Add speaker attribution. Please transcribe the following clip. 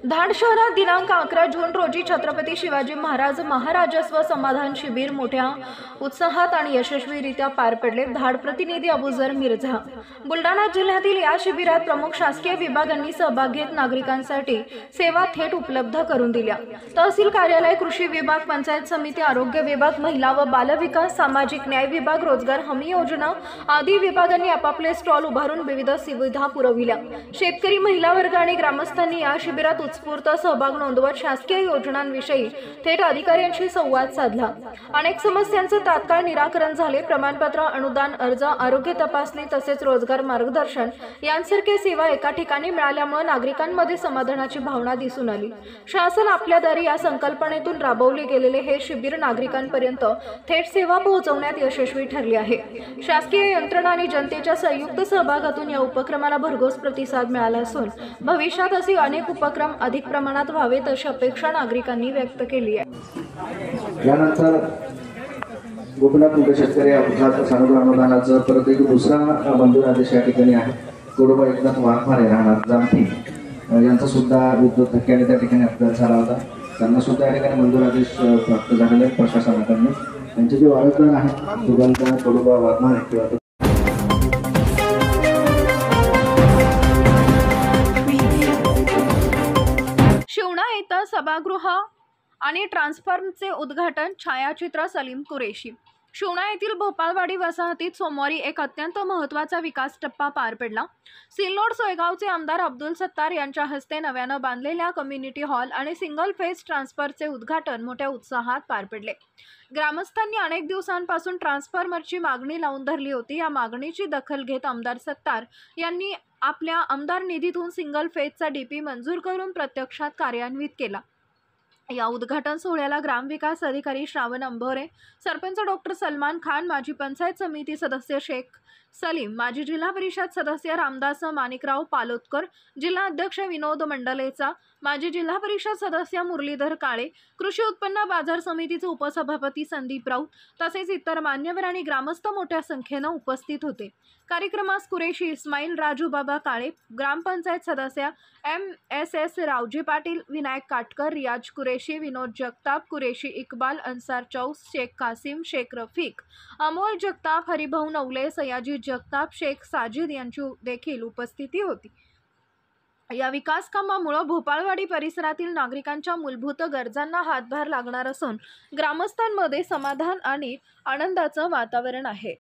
Speaker 1: धाड शहरात दिनांक 11 जून रोजी छत्रपती शिवाजी महाराज महाराजस्व समाधान शिबिर मोठ्या उत्साहात आणि यशस्वीरित्या पार पडले। धाड प्रतिनिधी अबुजर मिर्झा। बुलढाणा जिल्ह्यातील या शिबिरात प्रमुख शासकीय विभागांनी सहभाग घेत नागरिकांसाठी सेवा थेट उपलब्ध करून दिल्या। तहसील कार्यालय, कृषी विभाग, पंचायत समिती, आरोग्य विभाग, महिला व बाल विकास, सामाजिक न्याय विभाग, रोजगार हमी योजना आदी विभागांनी आपापले स्टॉल उभारून विविध सुविधा पुरविल्या। शेतकरी, महिला वर्ग आणि ग्रामस्थांनी या शिबिरात उत्स्फूर्त सहभाग नोंदवत शासकीय योजनांविषयी थेट अधिकाऱ्यांशी संवाद साधला। अनेक समस्यांचे तात्काळ निराकरण झाले। प्रमाणपत्र, अनुदान अर्ज, आरोग्य तपासणी तसेच रोजगार मार्गदर्शन यांसारख्या सेवा एका ठिकाणी मिळाल्यामुळे नागरिकांमध्ये समाधानाची भावना दिसून आली। शासन आपल्या दारी या संकल्पनेतून राबवले गेलेले हे शिबिर नागरिकांपर्यंत थेट सेवा पोहोचवण्यात यशस्वी ठरले आहे। शासकीय यंत्रणा आणि जनतेच्या संयुक्त सहभागातून या उपक्रमाला भरघोस प्रतिसाद मिळाला असून भविष्यात असे अनेक उपक्रम अधिक प्रमाणात व्हावेत अशी अपेक्षा नागरिकांनी व्यक्त केली आहे।
Speaker 2: यानंतर गोपीनाथ मुंडे शेतकरी अपघात सानुग्रह अनुदानाचा परत एक दुसरा मंजूर आदेश या ठिकाणी आहे। कोडोबा एकनाथ वाघमारे राहणार जामठी यांचा सुद्धा विद्युत धक्क्याने त्या ठिकाणी अपघात झाला होता। त्यांना सुद्धा या ठिकाणी मंजूर आदेश प्राप्त झालेले प्रशासनाकडून। त्यांचे जे वारसदार आहेत दुर्गंध कोडोबा वाघमारे किंवा
Speaker 1: सभागृह आणि ट्रान्सफॉर्मरचे उद्घाटन छायाचित्र सलीम कुरेशी। शिवणा येथील भोपाळवाडी वसाहतीत सोमवारी एक अत्यंत महत्त्वाचा विकास टप्पा पार पडला। सिल्लोड सोयगावचे आमदार अब्दुल सत्तार यांच्या हस्ते नव्याने बांधलेल्या कम्युनिटी हॉल आणि सिंगल फेज ट्रान्सफॉर्मरचे उद्घाटन मोठ्या उत्साहात पार पडले। ग्रामस्थांनी अनेक दिवसांपासून ट्रान्सफॉर्मरची मागणी लावून धरली होती। या मागणीची दखल घेत आमदार सत्तार यांनी आपल्या आमदार निधीतून सिंगल फेजचा डीपी मंजूर करून प्रत्यक्षात कार्यान्वित केला। या उद्घाटन सोहळ्याला ग्रामविकास अधिकारी श्रावण अंभोरे, सरपंच डॉक्टर सलमान खान, माजी पंचायत समिती सदस्य शेख सलीम, माजी जिल्हा परिषद सदस्य रामदास माणिकराव पालोदकर, जिल्हा अध्यक्ष विनोद मंडलेचा, माजी जिल्हा परिषद सदस्य मुरलीधर काळे, कृषी उत्पन्न बाजार समितीचे उपसभापती संदीप राऊत तसेच इतर मान्यवर आणि ग्रामस्थ मोठ्या संख्येने उपस्थित होते। कार्यक्रमास कुरेशी इस्माईल, राजू बाबा काळे, ग्रामपंचायत सदस्य MSS रावजी पाटील, विनायक काटकर, रियाज कुरेशी, विनोद जगताप कुरेशी, इकबाल, अन्सार चौस, शेख कासिम, शेख रफीक, अमोल जगताप, हरिभाऊ नवले, सयाजी जगताप, शेख साजिद यांची देखील उपस्थिती होती। या विकास कामामुळे भोपाळवाडी परिसरातील नागरिकांच्या मूलभूत गरजांना हातभार लागणार असून ग्रामस्थांमध्ये समाधान आणि आनंदाचं वातावरण आहे।